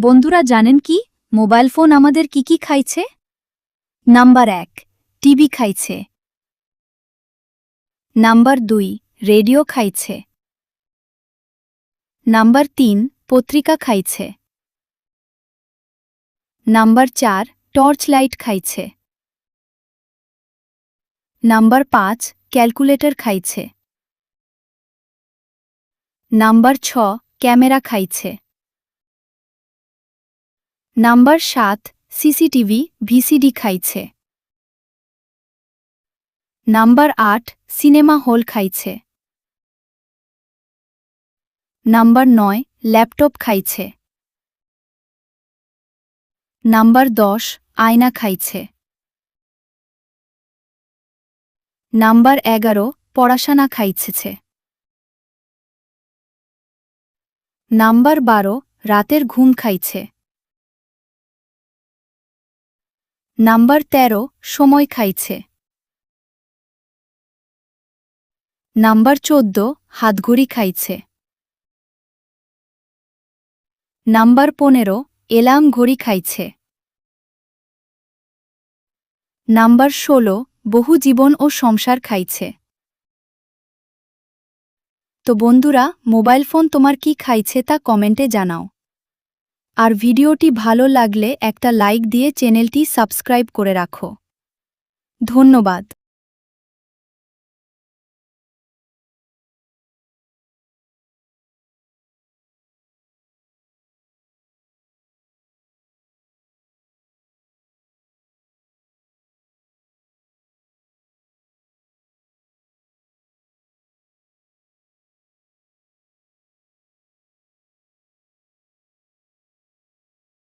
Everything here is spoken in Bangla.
বন্ধুরা জানেন কি মোবাইল ফোন আমাদের কি খাইছে? নাম্বার 1 টিভি খাইছে। নাম্বার 2 রেডিও খাইছে। নাম্বার 3 পত্রিকা খাইছে। নাম্বার 4 টর্চ লাইট খাইছে। নাম্বার 5 ক্যালকুলেটর খাইছে। নাম্বার 6 ক্যামেরা খাইছে। নাম্বার 7 সিসিটিভি ভিসিডি খাইছে। নাম্বার 8 সিনেমা হল খাইছে। নাম্বার 9 ল্যাপটপ খাইছে। নাম্বার 10 আয়না খাইছে। নাম্বার 11 পড়াশোনা খাইছে। নাম্বার 12 রাতের ঘুম খাইছে। নাম্বার 13 সময় খাইছে। নাম্বার 14 হাতঘড়ি খাইছে। নাম্বার 15 এলার্ম ঘড়ি খাইছে। নাম্বার 16 বহু জীবন ও সংসার খাইছে। তো বন্ধুরা, মোবাইল ফোন তোমার কি খাইছে তা কমেন্টে জানাও। আর ভিডিওটি ভালো লাগলে একটা লাইক দিয়ে চ্যানেলটি সাবস্ক্রাইব করে রাখো। ধন্যবাদ।